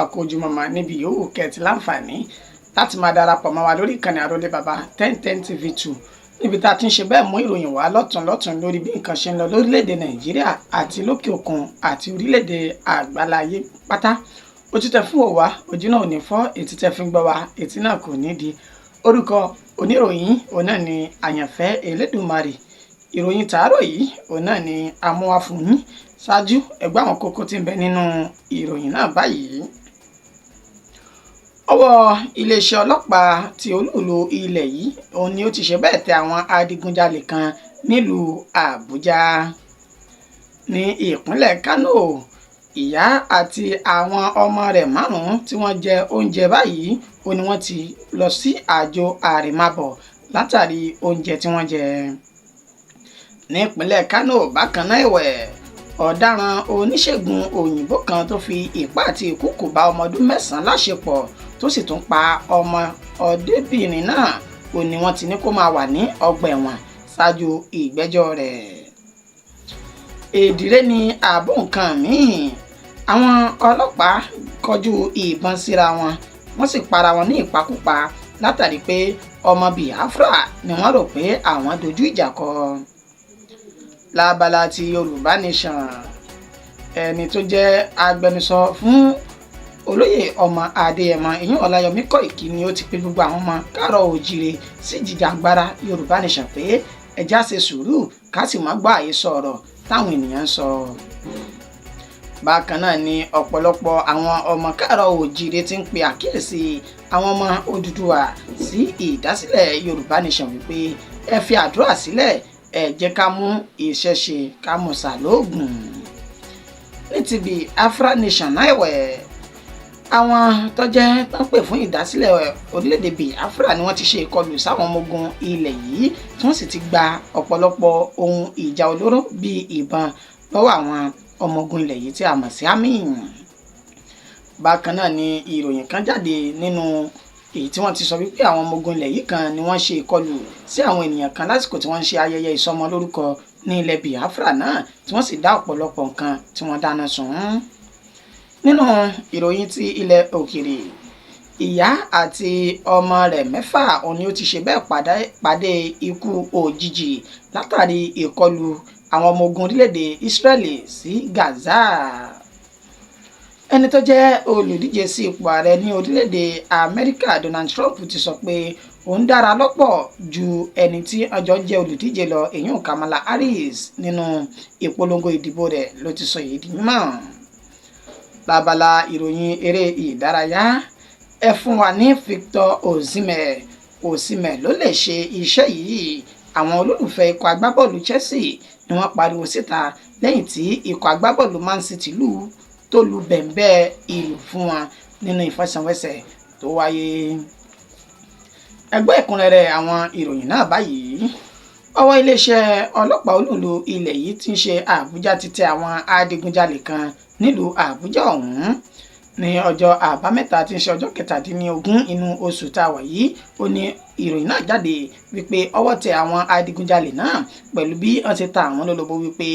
àkójúmọ́ níbi yòówù kẹ́ẹ̀tì láǹfààní láti máa darapọ̀ mọ́ wa lórí ìkànnì Àrólé Bàbá 1010 TV2 níbi tá a ti ń ṣe bẹ́ẹ̀ mú ìròyìn wá lọ́tùn lórí bí nǹkan ṣe ń lọ lórílẹ̀‐èdè Nàìjíríà àti lókè òkun àti orílẹ̀‐èdè àgbáláyé pátá. Ojú tẹ́ fún wa ojú náà ò ní fọ́, etí tẹ́ fi ń gbọ́ wa etí náà kò ní di. Orúkọ oníròyìn òun náà ni Àyànfẹ́ Elédùmarè. Ìròyìn tàárọ̀ yìí òun náà ni a mú wá fún yín. Ṣáájú ẹgbẹ́ àwọn kókó tí ń bẹ nínú ìròyìn náà báyìí. Ọwọ́ iléeṣẹ́ ọlọ́pàá tí olúùlú ilẹ̀ yìí òun ni ó ti ṣe bẹ́ẹ̀ tẹ àwọn adigunjalè kan nílùú Àbújá. Ní ìpínlẹ̀ Kánò, ìyá àti àwọn ọmọ rẹ̀ márùn-ún tí wọ́n jẹ oúnjẹ báyìí ó ní wọ́n ti lọ sí àjò àrèmábọ̀ látàrí oúnjẹ tí wọ́n jẹ. Ní ìpínlẹ̀ Kánò bákan náà ẹ̀wẹ̀, ọ̀daràn oníṣègùn òyìnbó kan tó fi ipá àti ìkúùkù bá ọmọ ọdún 9 láṣepọ̀ tó sì tún pa ọmọ ọdẹbìnrin náà ó ní wọ́n ti ní kó máa wà ní ọgbà ẹ̀wọ̀n ṣáájú ìgbẹ́jọ́ rẹ̀. Èdìrẹ́ ni ààbò nǹkan míì. Àwọn ọlọ́pàá kọjú ìbọn síra wọn, wọ́n sì para wọn ní ìpakúpa látàrí pé ọmọ Biafra ni wọ́n rò pé àwọn dojú ìjà kọ. Lábala ti Yorùbá Nation, ẹni tó jẹ́ agbẹnusọ fún olóyè ọmọ Adéyẹmọ ìyẹn Ọláyọmí Kọ́ìkì ni ó ti pe gbogbo àwọn ọmọ káàárọ̀ oòjíire sí jìjàgbara Yorùbá Nation pé ẹjá ṣe sùúrù ká sì má gbọ́ àhesọ ọ̀rọ̀ táwọn ènìyàn ń sọ. Bákan náà ni ọ̀pọ̀lọpọ̀ àwọn ọmọ káàárọ̀ oòjíire ti ń pe àkíyèsí àwọn ọmọ Odùduwà sí ìdásílẹ̀ Yorùbá Nation wípé ẹ fi àdúrà sílẹ̀, ẹ jẹ́ ká mú ìṣẹ̀ṣe ká mú sàlóògùn. Ní ti Biafra Nation náà ẹ̀wẹ̀, àwọn tó jẹ́ tán pè fún ìdásílẹ̀ orílẹ̀-èdè Biafra ni wọ́n ti ṣe ìkọlù sáwọn ọmọ ogun ilẹ̀ yìí tí wọ́n sì ti gba ọ̀pọ̀lọpọ̀ ohun ìjà olóró bíi ìbọn lọ́wọ́ àwọn ọmọ ogun ilẹ̀ yìí tí a mọ̀ sí àmì. Bákan náà ni ìròyìn kan jáde nínú èyí tí wọ́n ti sọ wípé àwọn ọmọ ogun ilẹ̀ yìí kan ni wọ́n ṣe ìkọlù sí àwọn ènìyàn kan lásìkò tí wọ́n ń ṣe ayẹyẹ ìsọmọlórúkọ ní ilẹ̀ Biafra náà tí wọ́n sì dá ọ̀pọ̀lọpọ̀ nǹkan tí wọ́n dáná sun. Nínú ìròyìn ti ilẹ̀ òkèèrè, ìyá àti ọmọ rẹ̀ 6 òun ni ó ti ṣe bẹ́ẹ̀ pàdé ikú òjijì látàrí ìkọlù àwọn ọmọ ogun orílẹ̀-èdè Israeli sí Gaza. Ẹni tó jẹ́ olùdíje sí ipò ààrẹ ní orílẹ̀-èdè Amẹ́ríkà Donald Trump ti sọ pé òun dára lọ́pọ̀ ju ẹni tí ọjọ́ jẹ́ olùdíje lọ èyàn Kamala Harris nínú ìpolongo ìdìbò rẹ̀ ló ti sọ èyí di mímọ̀. Lábala ìròyìn eré ìdárayá, ẹ fún wa ní Victor Osimhen ló lè ṣe iṣẹ́ yìí. Àwọn olólùfẹ́ ikọ̀ agbábọ́ọ̀lù Chelsea ni wọ́n pariwo síta lẹ́yìn tí ikọ̀ agbábọ́ọ̀lù Man City tó lu bẹ̀m̀bẹ́ ìlú fún wọn nínú ìfẹsẹ̀wọnsẹ̀ tó wáyé. Ẹgbẹ́ ìkúnrẹ́rẹ́ àwọn ìròyìn náà báyìí. Ọwọ́ iléeṣẹ́ ọlọ́pàá olúùlú ilẹ̀ yìí tí ń ṣe Àbújá ti tẹ àwọn adigunjalè kan nílùú Àbújá ọ̀hún ní ọjọ́ àbámẹ́ta tí ń ṣe ọjọ́ 17 inú oṣù tá a wà yìí. Ó ní ìròyìn náà jáde wípé ọwọ́ tẹ àwọn adigunjalè náà pẹ̀lú bí wọ́n ti ta àwọn lólobó wípé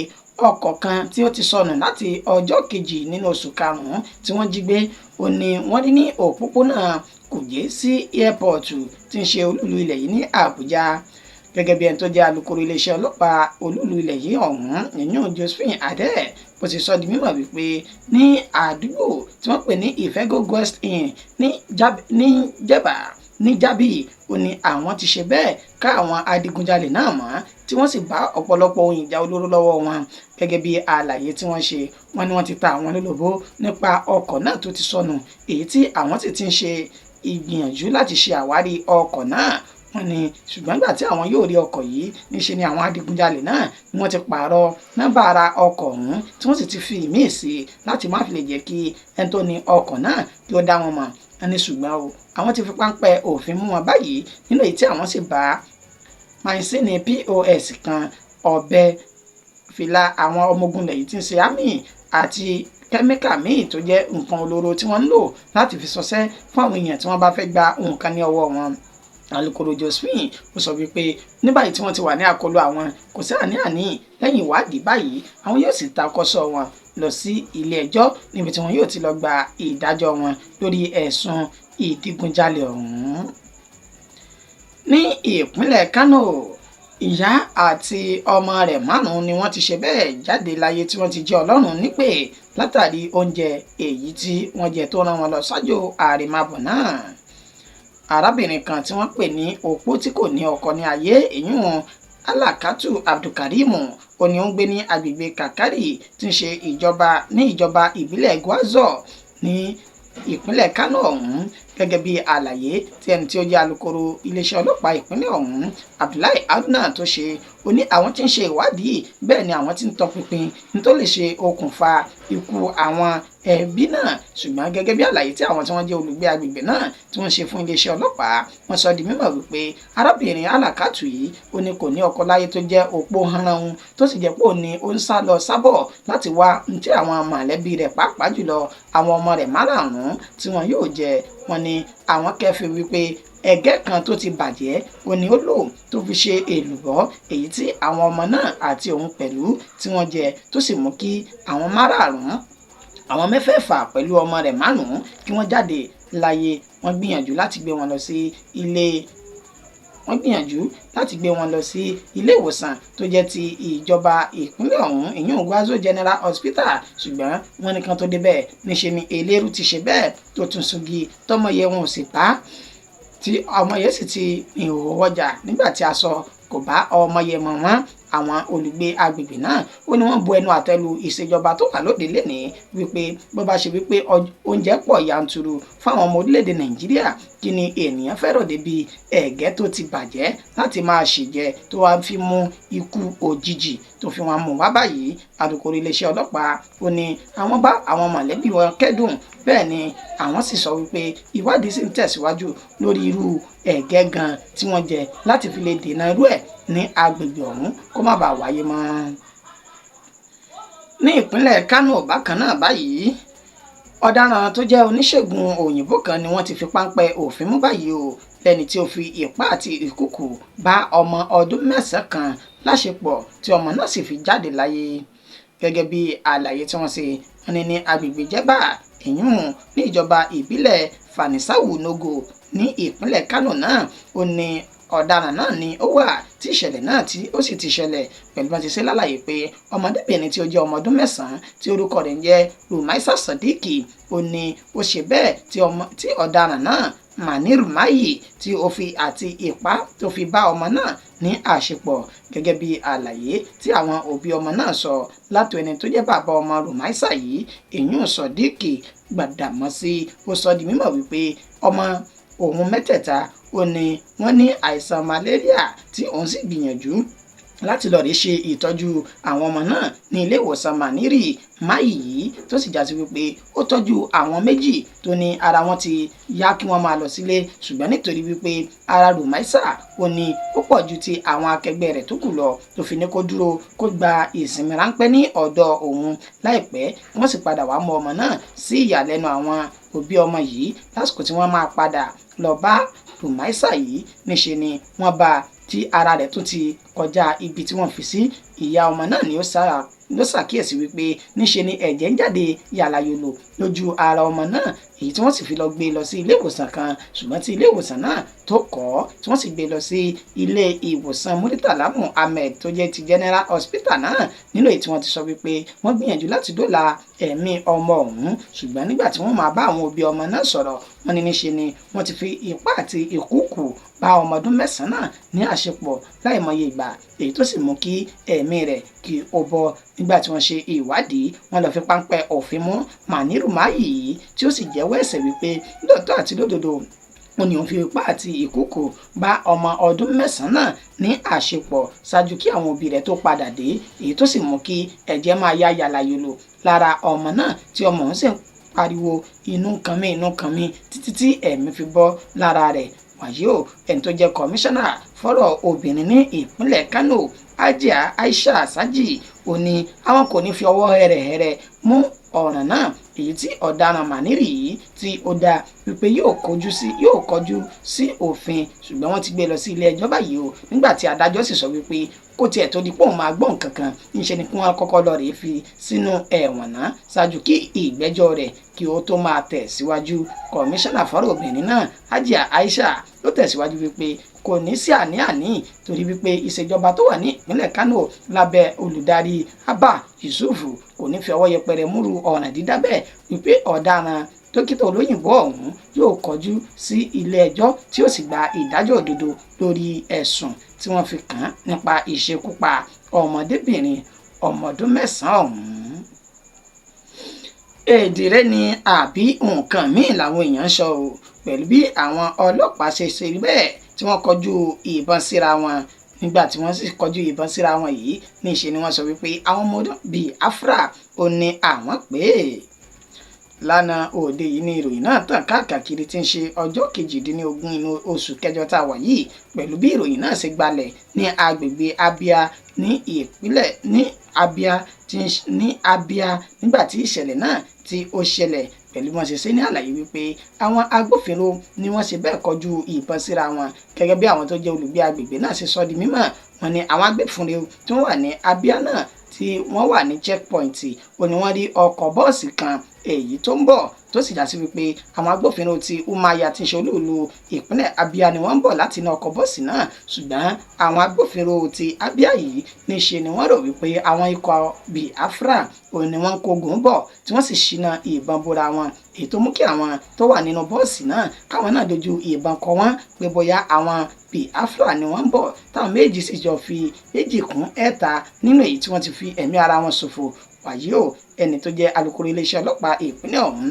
ọkọ̀ kan tí ó ti sọnù láti ọjọ́ 2 nínú oṣù karùn-ún tí wọ́n jí gbé ó ní wọ́n rí ní òpópónà Kùjé sí airport tí ń ṣe olúùlú ilẹ̀ yìí ní Àbújá. Gẹ́gẹ́ bí ẹni tó jẹ́ alukoro iléeṣẹ́ ọlọ́pàá olúùlú ilẹ̀ yìí ọ̀hún ìyẹn Josephine Adé bó ti sọ di mímọ̀ wípé ní àdúgbò tí wọ́n pè ní Ifego West Inn ní Jábì ó ní àwọn ti ṣe bẹ́ẹ̀ ká àwọn adigunjalè náà mọ́ tí wọ́n sì bá ọ̀pọ̀lọpọ̀ ohun ìjà olóró lọ́wọ́ wọn. Gẹ́gẹ́ bí àlàyé tí wọ́n ṣe, wọ́n ní wọ́n ti ta àwọn lólobó nípa ọkọ̀ náà tó ti sọnù, èyí tí àwọn sì ti ń ṣe ìgbìyànjú láti ṣe àwárí ọkọ̀ náà. Wọ́n ní ṣùgbọ́n nígbà tí àwọn yóò rí ọkọ̀ yìí níṣe ni àwọn adigunjalè náà ni wọ́n ti pààrọ̀ nọ́mbà ara ọkọ̀ ọ̀hún tí wọ́n sì ti fi ìmíì sí láti má fi lè jẹ́ kí ẹni tó ní ọkọ̀ náà kí ó dá wọn mọ̀. Ẹni ṣùgbọ́n àwọn ti fi páńpẹ́ òfin mú wọn báyìí nínú èyí tí àwọn sì bá máìsínì POS kan, ọ̀bẹ, fìlà àwọn ọmọ ogun lẹ́yìn tí ń ṣe àmì àti kẹ́míkà míì tó jẹ́ nǹkan olóró tí wọ́n ń lò láti fi ṣọṣẹ́ fún àwọn èèyàn tí wọ́n bá fẹ́ gba nǹkan ní ọwọ́ wọn. alukoro Josephine ó sọ wípé ní báyìí tí wọ́n ti wà ní àkọlù àwọn kò sí àní-àní lẹ́yìn ìwádìí báyìí àwọn yóò sì takọ́sọ́ wọn lọ sí ilé ẹjọ́ níbi tí wọn yóò ti lọ gba ìdájọ́ wọn lórí ẹ̀sùn ìdígunjalè ọ̀hún. Ní ìpínlẹ̀ Kánò ìyá àti ọmọ rẹ̀ márùn-ún ni wọ́n ti ṣe bẹ́ẹ̀ jáde láyé tí wọ́n ti jẹ́ Ọlọ́run nípè látàrí oúnjẹ èyí tí wọ́n jẹ tó rán wọn lọ sájò àrèmábọ̀ náà. Arábìnrin kan tí wọ́n pè ní opó tí kò ní ọkọ ní ayé ìyún Alakatu Abdulkarimu ó ní ó ń gbé ní agbègbè Kakari tí ń ṣe ìjọba ìbílẹ̀ Gwazo ní ìpínlẹ̀ Kánò ọ̀hún gẹ́gẹ́ bí àlàyé tí ẹni tí ó jẹ́ alukoro iléeṣẹ́ ọlọ́pàá ìpínlẹ̀ ọ̀hún Abdullahi Haruna tó ṣe ó ní àwọn tí ń ṣe ìwádìí bẹ́ẹ̀ ni àwọn tí ń tọpinpin ní tó lè ṣe okùnfà ikú àwọn ẹbí náà ṣùgbọ́n gẹ́gẹ́ bí àlàyé tí àwọn tí wọ́n jẹ́ olùgbé agbègbè náà tí wọ́n ṣe fún iléeṣẹ́ ọlọ́pàá wọ́n sọ di mímọ̀ wípé arábìnrin Alakatu yìí ó ní kò ní ọkọ láyé tó jẹ́ opó hanrahun tó sì jẹ́ pé ó ní ó ń sá lọ sábọ̀ láti wá ní tí àwọn mọ̀lẹ́bí rẹ̀ pàápàá jùlọ àwọn ọmọ rẹ̀ márààrún tí wọn yóò jẹ wọn ni àwọn kẹfì wípé ẹ̀gẹ́ kan tó ti bàjẹ́ ó ní ó lò tó fi ṣe èlùbọ́ èyí tí àwọn ọmọ náà àti òun pẹ̀lú tí wọ́n jẹ tó sì mú kí àwọn márààrún àwọn mẹ́fẹ̀ẹ̀fà pẹ̀lú ọmọ rẹ̀ márùn-ún kí wọ́n jáde láyé. Wọ́n gbìyànjú láti gbé wọn lọ sí ilé ìwòsàn tó jẹ́ ti ìjọba ìpínlẹ̀ ọ̀hún ìyún Gwazo General Hospital ṣùgbọ́n wọ́n nìkan tó débẹ̀ níṣe ni eléru ti ṣe bẹ́ẹ̀ tó tún sungi tọmọ yẹ wọn ò sì pa tí ọmọ yẹn sì ti ìhòòhò ọjà nígbà tí aṣọ kò bá ọmọ yẹn mọ̀ wọ́n. Àwọn olùgbé agbègbè náà ó ní wọ́n bu ẹnu àtẹ́lu ìṣèjọba tó wà lóde lénìí wípé bó bá ṣe wípé oúnjẹ pọ̀ yanturu fáwọn ọmọ orílẹ̀-èdè Nàìjíríà kí ni ènìyàn fẹ́ràn débi ẹ̀gẹ́ tó ti bàjẹ́ láti máa ṣèjẹ tó wá fi mú ikú òjijì tó fi wọn mú wá báyìí. Alukoro iléeṣẹ́ ọlọ́pàá ó ní àwọn bá àwọn mọ̀lẹ́bí wọn kẹ́dùn bẹ́ẹ̀ ni àwọn sì sọ wípé ìwádìí sì ń tẹ̀síwájú lórí irú ẹ̀gẹ́ gan tí wọ́n jẹ láti fi lè dènà irú ẹ̀ ní agbègbè ọ̀hún kó má bàa wáyé mọ́. Ní ìpínlẹ̀ Kánò bákan náà báyìí ọ̀daràn tó jẹ́ oníṣègùn òyìnbó kan ni wọ́n ti fi páńpẹ́ òfin mú báyìí o lẹ́ni tí ó fi ipá àti ìkùkù bá ọmọ ọdún 9 kan láṣepọ̀ tí ọmọ náà sì fi jáde láyé. Gẹ́gẹ́ bí àlàyé tí wọ́n ṣe wọ́n ní ní agbègbè Jẹ́bà ìyún ní ìjọba ìbílẹ̀ Fanisawu Nogo ní ìpínlẹ̀ Kánò náà ó ní ọ̀daràn náà ni ó wà tí ìṣẹ̀lẹ̀ náà tí ó sì ti ṣẹlẹ̀ pẹ̀lú bá ti ṣe lálàyé pé ọmọdébìnrin tí ó jẹ́ ọmọ ọdún 9 tí orúkọ rẹ̀ ń jẹ́ Rumaisa Sadiqi ó ní ó ṣe bẹ́ẹ̀ tí ọ̀daràn náà Maniru Mayi tí ó fi àti ipá tó fi bá ọmọ náà ní àṣepọ̀ gẹ́gẹ́ bí àlàyé tí àwọn òbí ọmọ náà sọ látọ̀ ẹni tó jẹ́ bàbá ọmọ Rumaisa yìí ìyún Sadiqi Gbàdàmọ́sí ó sọ di mímọ̀ wípé ọmọ òun mẹ́tẹ̀ẹ̀ta ó ní wọ́n ní àìsàn malaria tí òun sì gbìyànjú láti lọ rí ṣe ìtọ́jú àwọn ọmọ náà ní ilé ìwòsàn Maniri Mayi yìí tó sì jásí wípé ó tọ́jú àwọn méjì tó ní ara wọn ti yá kí wọ́n máa lọ sílé ṣùgbọ́n nítorí wípé ara Rumaisa ó ní ó pọ̀ ju ti àwọn akẹgbẹ́ rẹ̀ tó kù lọ tó fi ní kó dúró kó gba ìsinmi ráńpẹ́ ní ọ̀dọ̀ òun láìpẹ́ wọ́n sì padà wá mú ọmọ náà sí ìyàlẹ́nu àwọn òbí ọmọ yìí lásìkò tí wọ́n máa padà lọ bá Rumaisa yìí níṣe ni wọ́n bá tí ara rẹ̀ tún ti kọjá ibi tí wọ́n fi sí. Ìyá ọmọ náà ni ó ṣàkíyèsí wípé níṣe ni ẹ̀jẹ̀ ń jáde yàlàyòlò lójú ara ọmọ náà èyí tí wọ́n sì fi lọ gbé lọ sí ilé ìwòsàn kan ṣùgbọ́n tí ilé ìwòsàn náà tó kọ̀ tí wọ́n sì gbé lọ sí ilé ìwòsàn Muritala Muhammed tó jẹ́ ti General Hospital náà nínú èyí tí wọ́n ti sọ wípé wọ́n gbìyànjú láti dóòlà ẹ̀mí ọmọ ọ̀hún ṣùgbọ́n nígbà tí wọ́n máa bá àwọn òbí ọmọ náà sọ̀rọ̀ wọ́n ní níṣe ni wọ́n ti fi ipá àti ìkúùkù bá ọmọ ọdún 9 náà ní àṣepọ̀ láìmọye ìgbà èyí tó sì mú kí ẹ̀mí rẹ̀ kí ó bọ́. Nígbà tí wọ́n ṣe ìwádìí wọ́n lọ fi páńpẹ́ òfin mú Maniru Mayi yìí tí ó sì jẹ́wọ́ ẹ̀ṣẹ̀ wípé lóòótọ́ àti lódodo ó ní òun fi ipá àti ìkúùkù bá ọmọ ọdún 9 náà ní àṣepọ̀ ṣáájú kí àwọn òbí rẹ̀ tó padà dé èyí tó sì mú kí ẹ̀jẹ̀ máa yá yàlàyòlò lára ọmọ náà tí ọmọ òun sì ń pariwo inú kan mi títí tí ẹ̀mí fi bọ́ lára rẹ̀. Wàyí o ẹni tó jẹ́ kọmíṣánná fọ́rọ̀ obìnrin ní ìpínlẹ̀ Kánò Hajiya Aisha Saji ó ní àwọn kò ní fi ọwọ́ hẹ̀rẹ̀hẹ̀rẹ̀ mú ọ̀ràn náà èyí tí ọ̀daràn Maniri yìí tí ó dá wípé yóò kọjú sí òfin, ṣùgbọ́n wọ́n ti gbé lọ sí ilé ẹjọ́ báyìí o, nígbà tí adájọ́ sì sọ wípé kó tiẹ̀ tó di pé òun máa gbọ́ nǹkan kan, níṣẹ́ ni kí wọ́n kọ́kọ́ lọ rèé fi sínú ẹ̀wọ̀n náà ṣáájú kí ìgbẹ́jọ́ rẹ̀ kí ó tó máa tẹ̀síwájú. Kọmíṣánná fọ́rọ̀ obìnrin náà Hajia Aisha ló tẹ̀síwájú wípé kò ní sí àní-àní torí wípé ìṣèjọba tó wà ní ìpínlẹ̀ Kano lábẹ́ olùdarí Abba Yusuf kò ní fi ọwọ́ yẹpẹrẹ múrú ọ̀ràn dídá bẹ́ẹ̀, wípé ọ̀daràn dókítà olóyìnbó ọ̀hún yóò kọjú sí ilé ẹjọ́ tí ó sì gba ìdájọ́ òdodo lórí ẹ̀sùn tí wọ́n fi kàn án nípa ìṣekúpa ọmọdébìnrin ọmọ ọdún 9 ọ̀hún. Èdìrẹ ni àbí nǹkan míì làwọn èèyàn sọ o, pẹ̀lú bí àwọn ọlọ́pàá ṣe ṣe bẹ́ẹ̀ tí wọ́n kọjú ìbọn síra wọn. Nígbà tí wọ́n sì kọjú ìbọn síra wọn yìí, níṣe ni wọ́n sọ wípé àwọn ọmọ Biafra ò ní àwọn pé. Lánàá òde yìí ni ìròyìn náà tàn káàkiri tí ń ṣe ọjọ́ 18 inú oṣù kẹjọ tá a wà yìí, pẹ̀lú bí ìròyìn náà ṣe gbalẹ̀ ní agbègbè Abia ní ìpínlẹ̀ Abia nígbà tí ìṣẹ̀lẹ̀ náà tí ó ṣẹlẹ̀, pẹ̀lú wọn ṣe ní àlàyé wípé àwọn agbófinró ni wọ́n ṣe bẹ́ẹ̀ kọjú ìbọn síra wọn. Gẹ́gẹ́ bí àwọn tó jẹ́ olùgbé agbègbè náà ṣe sọ di mímọ̀, wọ́n ní àwọn agbófinró tí wọ́n wà ní Abia náà tí wọ́n wà ní checkpoint ó ní wọ́n rí ọkọ̀ bọ́ọ̀sì kan èyí tó ń bọ̀ tó sì já sí wípé àwọn agbófinró ti Umuahia tí ń ṣe olúùlú ìpínlẹ̀ Abia ni wọ́n ń bọ̀ láti inú ọkọ̀ bọ́ọ̀sì náà, ṣùgbọ́n àwọn agbófinró ti Abia yìí níṣe ni wọ́n rò wípé àwọn ikọ̀ Biafra òun ni wọ́n ń kógun bọ̀ tí wọ́n sì ṣínà ìbọn bora wọn, èyí tó mú kí àwọn tó wà nínú bọ́ọ̀sì náà káwọn náà dojú ìbọn kọ wọ́n pé bóyá àwọn Biafra ni wọ́n ń bọ̀, táwọn méjì sì jọ fi 2 kún 3 nínú èyí tí wọ́n ti fi ẹ̀mí ara wọn ṣòfò. Wàyí o, ẹni tó jẹ́ alukoro iléeṣẹ́ ọlọ́pàá ìpínlẹ̀ ọ̀hún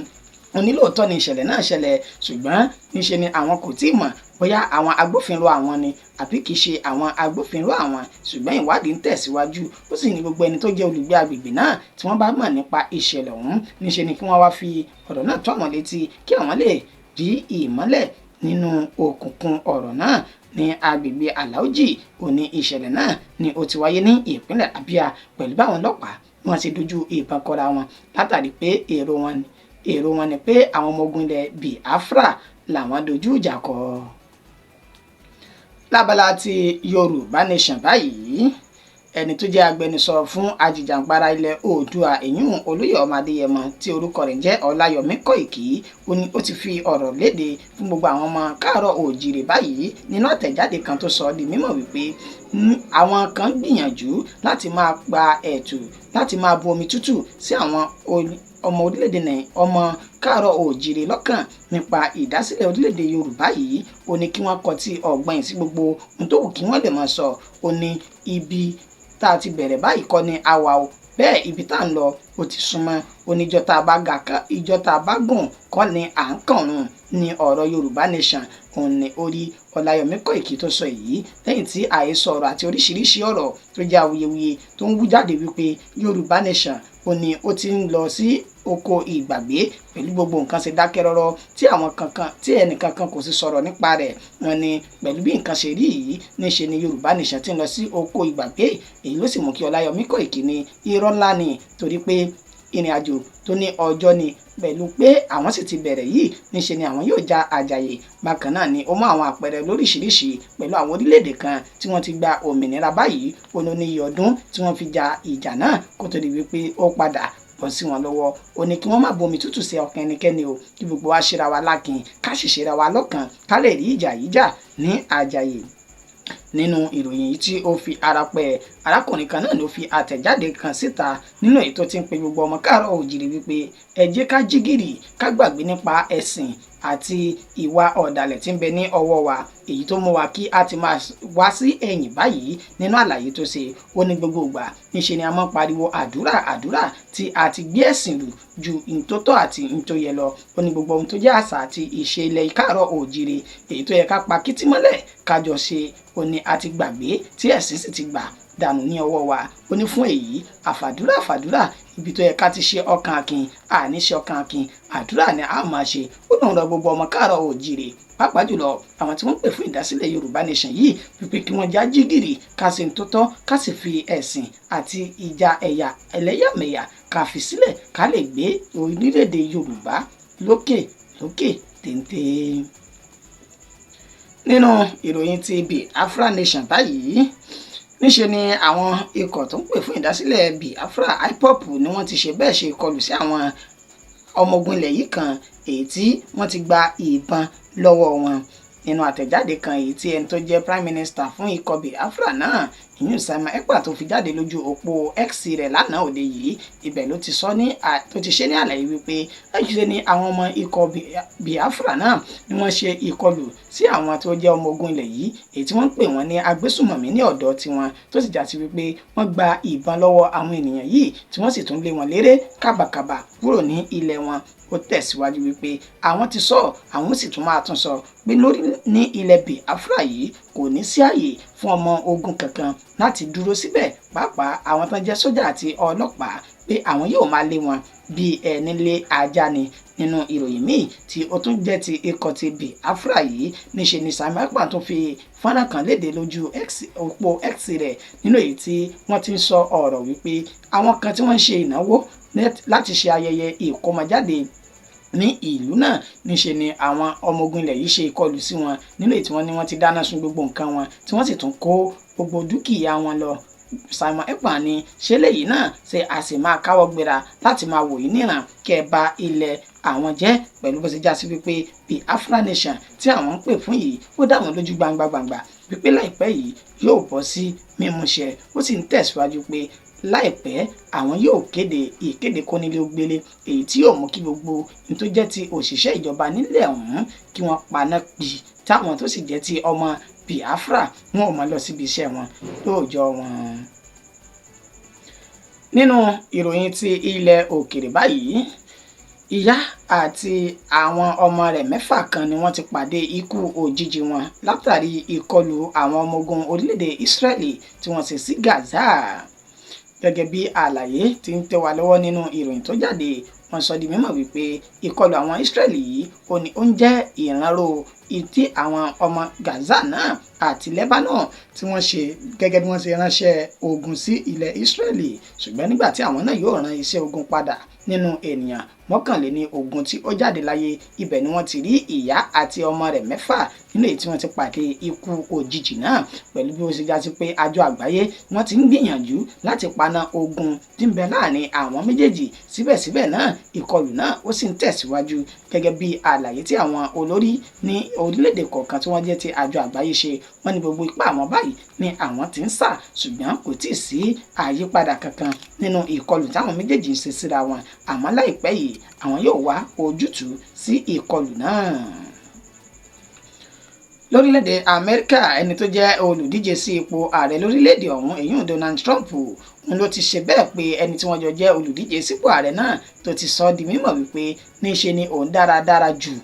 onílòótọ́ ni ìṣẹ̀lẹ̀ náà ṣẹlẹ̀, ṣùgbọ́n níṣe ni àwọn kò tí ì mọ̀ bóyá àwọn agbófinró àwọn ni àbí kìí ṣe àwọn agbófinró àwọn, ṣùgbọ́n ìwádìí ń tẹ̀síwájú. Ó sì ní gbogbo ẹni tó jẹ́ olùgbé agbègbè náà tí wọ́n bá mọ̀ nípa ìṣẹ̀lẹ̀ ọ̀hún, níṣe ni kí wọ́n wá fi ọ̀rọ̀ náà tó àwọn létí kí àwọn lè rí ìmọ́lẹ̀ nínú òkùnkùn ọ̀rọ̀ náà. Ní agbègbè Alaoji òní ìṣẹ̀lẹ̀ náà ni ó ti wáyé ní ìpínlẹ̀ Abia, pẹ̀lú báwọn ọlọ́pàá wọ́n ti dojú ìbọn kọra wọn látàrí pé èrò wọn ni pé àwọn ọmọ ogun ilẹ̀ Biafra làwọn dojú ìjà kọ. Lábala ti Yorùbá Nation báyìí, ẹni tó jẹ́ agbẹnusọ fún ajìjàǹgbara ilẹ̀ Oòduà èyún Olóyè Ọmọ Adéyẹmọ tí orúkọ rẹ̀ jẹ́ Ọláyọmí Kóìkì, ó ti fi ọ̀rọ̀ léde fún gbogbo àwọn ọmọ káàárọ̀ oòjíire báyìí nínú àtẹ̀jáde kan tó sọ di mímọ̀ wípé àwọn kan gbìyànjú láti máa gba ẹ̀tù láti máa bu omi tútù sí àwọn ọmọ orílẹ̀-èdè ọmọ káàárọ̀ oòjíire lọ́kàn nípa ìdásílẹ̀ orílẹ̀-èdè Yorùbá yìí. Ó ní kí wọ́n kọtí ọ̀gbìn sí gbogbo ohun tó wù kí wọ́n lè máa sọ. Ó ní ibi tá a ti bẹ̀rẹ̀ báyìí kọ́ ni àwa o, bẹ́ẹ̀ ibi tá à ń lọ ó ti súnmọ́. Oníjọ́ tá a bá ga ká ìjọ tá a bá gùn kọ́ ni à ń kànrún ní ọ̀rọ̀ Yorùbá Nation. Òun ni orí Ọláyọmí Kóìkì tó sọ èyí lẹ́yìn tí àhesọ ọ̀rọ̀ àti oríṣiríṣi ọ̀rọ̀ tó jẹ́ awuyewuye tó ń wú jáde wípé Yorùbá Nation ó ní ó ti ń lọ sí oko ìgbàgbé pẹ̀lú gbogbo nǹkan ṣe dákẹ́ rọ́rọ́ tí ẹnìkankan kò sì sọ̀rọ̀ nípa rẹ̀. Wọ́n ní pẹ̀lú bí nǹkan ṣe rí yìí níṣe ni Yorùbá Nation ti ń lọ sí oko ìgbàgbé. Èyí ló sì mú kí Ọláyọmí Kóìkì ní irọ́ ńlá ni, torí pé ìrìn àjò tó ní ọjọ́ ni, pẹ̀lú pé àwọn sì ti bẹ̀rẹ̀ yìí níṣe ni àwọn yóò ja àjàyè. Bákan náà ni ó mú àwọn àpẹẹrẹ lóríṣiríṣi pẹ̀lú àwọn orílẹ̀-èdè kan tí wọ́n ti gba òmìnira báyìí, ó ní iye ọdún tí wọ́n fi ja ìjà náà kó tó di wípé ó padà bọ́ sí wọn lọ́wọ́. Ó ní kí wọ́n má bomi tútù sí ọkàn ẹnikẹ́ni o, kí gbogbo wa ṣera wa lákin ká sì ṣera wa lọ́kàn ká lè rí ìjà yìí jà ní àjàyè. Nínú ìròyìn yìí tí ó fi ara pẹ́, arákùnrin kan náà ló fi àtẹ̀jáde kan síta nínú èyí tó ti ń pe gbogbo ọmọ káàárọ̀ oòjíire wípé ẹ jẹ́ ká jí gìrì ká gbàgbé nípa ẹ̀sìn àti ìwà ọ̀dàlẹ̀ tí ń bẹ ní ọwọ́ wa, èyí tó mú wa kí a ti máa wá sí ẹ̀yìn báyìí. Nínú àlàyé tó ṣe, ó ní gbogbo ìgbà níṣe ni a máa ń pariwo àdúrà tí a ti gbé ẹ̀sìn lù ju ìtótọ́ àti ìtóyẹ lọ. Ó ní gbogbo ohun tó jẹ́ àṣà àti ìṣe ilẹ̀ káàárọ̀ oòjíire èyí tó yẹ ká pa kìtì mọ́lẹ̀ kájọ ṣe, ó ní a ti gbàgbé tí ẹ̀sìn sì ti gbà dànù ní ọwọ́ wa. Ó ní fún èyí àfàdúrà ibi tó yẹ ká ti ṣe ọkàn akin àní ṣe ọkàn akin àdúrà ni a máa ṣe. Ó lóun rọ gbogbo ọmọ káàárọ̀ oòjíire pàápàá jùlọ àwọn tí wọ́n pè fún ìdásílẹ̀ Yorùbá Nation yìí wípé kí wọ́n já jígìrì ká sì ń tó tọ́ ká sì fi ẹ̀sìn àti ìjà ẹ̀yà ẹlẹ́yàmẹ̀yà ká fi sílẹ̀ ká lè gbé orílẹ̀-èdè Yorùbá lókè téńté. Nínú ìròyìn ti Biafra Nation báyìí, níṣe ni àwọn ikọ̀ tó ń pè fún ìdásílẹ̀ Biafra IPOB ni wọ́n ti ṣe bẹ́ẹ̀ ṣe ìkọlù sí àwọn ọmọ ogun ilẹ̀ yìí kan èyí tí wọ́n ti gba ìbọn lọ́wọ́ wọn. Nínú àtẹ̀jáde kan èyí tí ẹni tó jẹ́ Prime Minister fún ikọ̀ Biafra náà ìyún Simon Ekpa tó fi jáde lójú òpó X rẹ̀ lánàá òde yìí, ibẹ̀ ló ti ṣe ní àlàyé wípé ẹ̀jẹ̀ ni àwọn ọmọ ikọ̀ Biafra náà ni wọ́n ṣe ìkọlù sí àwọn tó jẹ́ ọmọ ogun ilẹ̀ yìí èyí tí wọ́n pè wọ́n ní agbésùmọ̀mí ní ọ̀dọ̀ tiwọn, tó sì já sí wípé wọ́n gba ìbọn lọ́wọ́ àwọn ènìyàn yìí tí wọ́n sì tún lé wọn léré kábàkàbà kúrò ní ilẹ̀ wọn. Ó tẹ̀síwájú wípé àwọn ti sọ àwọn sì tún máa tún sọ pé lórí ní ilẹ̀ Biafra yìí kò ní sí àyè fún ọmọ ogun kankan láti dúró síbẹ̀, pàápàá àwọn tó jẹ́ sójà àti ọlọ́pàá pé àwọn yóò máa lé wọn bí ẹni lé ajá ni. Nínú ìròyìn míì tí ó tún jẹ́ ti ikọ̀ ti Biafra yìí, níṣe ni Simon Ekpa tó fi fọ́nrán kan léde lójú òpó X rẹ̀ nínú èyí tí wọ́n ti ń sọ ọ̀rọ̀ wípé àwọn kan tí wọ́n ń ṣe ìnáwó láti ṣe ayẹyẹ ìkómọjáde ní ìlú náà, níṣe ni àwọn ọmọ ogun ilẹ̀ yìí ṣe ìkọlù sí wọn nílé tí wọ́n ní wọ́n ti dáná sun gbogbo nǹkan wọn tí wọ́n sì tún kó gbogbo dúkìá wọn lọ. Simon Ekpa ní ṣé lèyí náà ṣe a sì máa káwọ́ gbéra láti máa wòye níran kẹ́ ẹ bà ilẹ̀ àwọn jẹ́ pẹ̀lú bó ṣe já sí wípé Biafra Nation tí àwọn ń pè fún yìí ó dá wọn lójú gbangba wípé láìpẹ́ yìí yóò bọ́ sí mímúṣẹ. Ó sì ń tẹ̀síwájú pé láìpẹ́ àwọn yóò kéde ìkéde kónílé-ó-gbélé èyí tí yóò mú kí gbogbo ní tó jẹ́ ti òṣìṣẹ́ ìjọba nílẹ̀ ọ̀hún kí wọ́n paná pì, táwọn tó sì jẹ́ ti ọmọ Biafra wọn ò máa lọ síbi iṣẹ́ wọn lóòjọ́ wọn. Nínú ìròyìn ti ilẹ̀ òkèrè báyìí, ìyá àti àwọn ọmọ rẹ̀ 6 kan ni wọ́n ti pàdé ikú òjijì wọn látàrí ìkọlù àwọn ọmọ ogun orílẹ̀-èdè Israeli tí wọ́n ṣe sí Gaza. Gẹ́gẹ́ bí àlàyé tí ń tẹ̀ wá lọ́wọ́ nínú ìròyìn tó jáde, wọ́n sọ di mímọ̀ wípé ìkọlù àwọn Israeli yìí ó ń jẹ́ ìrànró tí àwọn ọmọ Gaza náà àti Lebanon tí wọ́n ṣe gẹ́gẹ́ bí wọ́n ṣe ránṣẹ́ ogun sí ilẹ̀ Israeli, ṣùgbọ́n nígbà tí àwọn náà yóò rán iṣẹ́ ogun padà nínú ènìyàn 21 tí ó jáde láyé, ibẹ̀ ni wọ́n ti rí ìyá àti ọmọ rẹ̀ 6 nínú èyí tí wọ́n ti pàdé ikú òjijì náà, pẹ̀lú bí ó ṣe já sí pé àjọ àgbáyé wọ́n ti ń gbìyànjú láti paná ogun tí ń bẹ láàrin àwọn méjèèjì. Síbẹ̀síbẹ̀ náà ìkọlù náà ó sì ń tẹ̀síwájú gẹ́gẹ́ bí àlàyé tí àwọn olórí ní orílẹ̀-èdè kọ̀ọ̀kan tí wọ́n jẹ́ ti àjọ àgbáyé ṣe. Wọ́n ní gbogbo ipá àwọn báyìí ni àwọn ti ń sà, ṣùgbọ́n kò tíì sí àyípadà kankan nínú ìkọlù táwọn méjèèjì ń ṣe síra wọn. Àmọ́ láìpẹ́ yìí àwọn yóò wá ojútùú sí ìkọlù náà. Lórílẹ̀-èdè Amẹ́ríkà, ẹni tó jẹ́ olùdíje sí ipò ààrẹ lórílẹ̀-èdè ọ̀hún èyún Donald Trump òun ló ti ṣe bẹ́ẹ̀ pé ẹni tí wọ́n jọ jẹ́ olùdíje sípò ààrẹ náà tó ti sọ di mímọ̀ wípé níṣe ni òun dára ju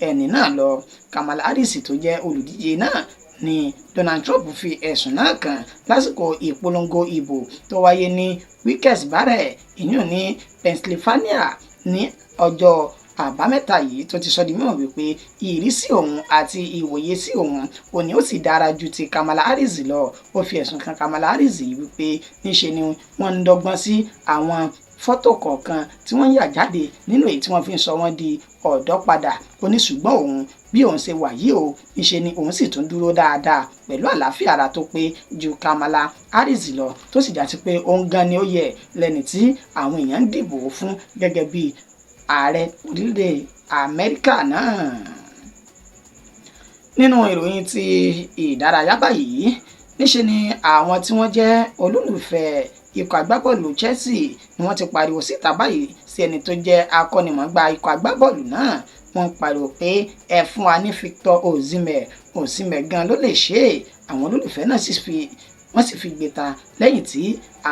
ẹni náà lọ. Kamala Harris tó jẹ́ olùdíje náà ni Donald Trump fi ẹ̀sùn náà kàn lásìkò ìpolongo ìbò tó wáyé ní Wilkes-Barre ìyún ní Pennsylvania ní ọjọ́ àbámẹ́ta yìí, tó ti sọ di mímọ̀ wípé ìrísí òun àti ìwòye sí òun òní ó sì dára ju ti Kamala Harris lọ. Ó fi ẹ̀sùn kan Kamala Harris yìí wípé níṣe ni wọ́n ń dọ́gbọ́n sí àwọn fọ́tò kọ̀ọ̀kan tí wọ́n yà jáde nínú èyí tí wọ́n fi ń sọ wọ́n di ọ̀dọ́ padà. Ó ní ṣùgbọ́n òun bí òun ṣe wà yìí o, níṣe ni òun sì tún dúró dáadáa pẹ̀lú àlàáfíà ara tó pé ju Kamala Harris lọ, tó sì já sí pé òun gan ni ó yẹ lẹ́ni tí àwọn èèyàn ń dìbò fún gẹ́gẹ́ bí ààrẹ orílẹ̀-èdè Amẹ́ríkà náà. Nínú ìròyìn ti ìdárayá báyìí, níṣe ni àwọn tí wọ́n jẹ́ olólùfẹ́ ikọ̀ agbábọ́ọ̀lù Chelsea ni wọ́n ti pariwo síta báyìí sí ẹni tó jẹ́ akọ́nimọ̀ọ́gbá ikọ̀ agbábọ́ọ̀lù náà. Wọ́n pariwo pé ẹ fún wa ní Victor Osimhen gan ló lè ṣe é. Àwọn olólùfẹ́ náà wọ́n sì fi gbéta lẹ́yìn tí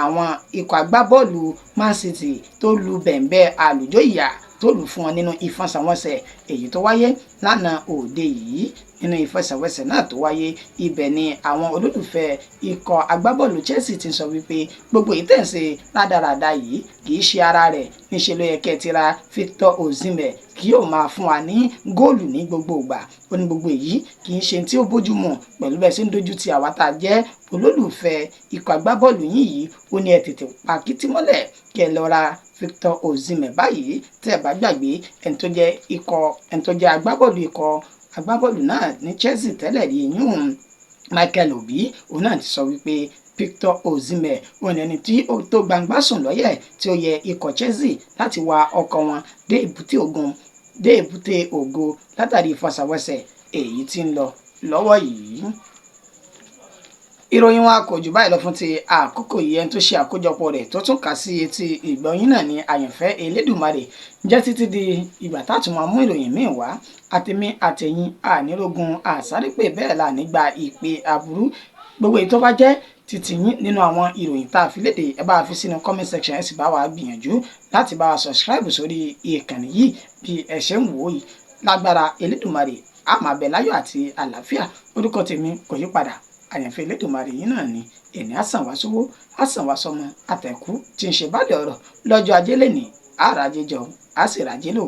àwọn ikọ̀ agbábọ́ọ̀lù Man City tó lu bẹ̀m̀bẹ́ àlùjọ ìyà tó lù fún wọn nínú ìfẹsẹ̀wọnsẹ̀ èyí tó wáyé lánàá òde yìí. Nínú ìfẹsẹ̀wọnsẹ̀ náà tó wáyé, ibẹ̀ ni àwọn olólùfẹ́ ikọ̀ agbábọ́ọ̀lù Chelsea ti sọ wípé gbogbo ìtẹ̀sẹ̀ rádaràda yìí kì í ṣe ara rẹ̀ níṣẹ́ ló yẹ kẹ́ ti ra Victor Osimhen kí yóò máa fún wa ní góòlù ní gbogbo ìgbà. Ó ní gbogbo èyí kì í ṣe tí ó bójúmu pẹ̀lú bẹ́ẹ̀ sí ń dojú ti àwa tá a jẹ́ olólùfẹ́ ikọ̀ agbábọ́ọ̀lù yìí. Ó ní ẹ tètè pa kìtì mọ́lẹ̀ kí ẹ lọ ra Victor Osimhen báyìí. Tẹ́ ẹ bá gbàgbé ẹni tó jẹ́ agbábọ́ọ̀lù náà ní Chelsea tẹ́lẹ̀ rí yún Michael Obi, òun náà ti sọ wípé Victor Osimhen òun ẹni tí ó tó gbangba sùn lọ́yẹ̀ tí ó yẹ ikọ̀ Chelsea láti wa ọkọ̀ wọn dé èbúté ògo látàrí ìfọsàwọsẹ̀ èyí tí ń lọ lọ́wọ́ yìí. Ìròyìn wa kò jù báyìí lọ fún ti àkókò yìí. Ẹni tó ṣe àkójọpọ̀ rẹ̀ tó tún kà sí etí ìgbọ̀nyín náà ní àyànfẹ́ Elédùmarè. Jẹ́ títí di ìgbà táàtún máa mú ìròyìn míì wá. Àtẹ̀mí àtẹ̀yìn ànírógun àsárépè bẹ́ẹ̀ là nígbà ìpè aburú. Gbogbo èyí tó bá jẹ́ títí yín nínú àwọn ìròyìn tá a fi léde ẹ bá fi sínú comment section ẹ sì bá wa gbìyànjú láti bá wa subscribe sórí ìkànnì yìí bí ẹ ṣe ń wò yìí. Lágbára Elédùmarè a máa bẹ láyọ̀ àti àlàáfíà. Orúkọ tèmi kò yí padà. Àyànfẹ́ Elédùmarè yìí náà ni ẹni àsàn wá sówó àsàn wá sọmọ àtẹ̀kú tí ń ṣe bálẹ̀ ọ̀rọ̀ lọ́jọ́ ajé lẹ́nìí àràjẹjọ àṣìràjẹ lò.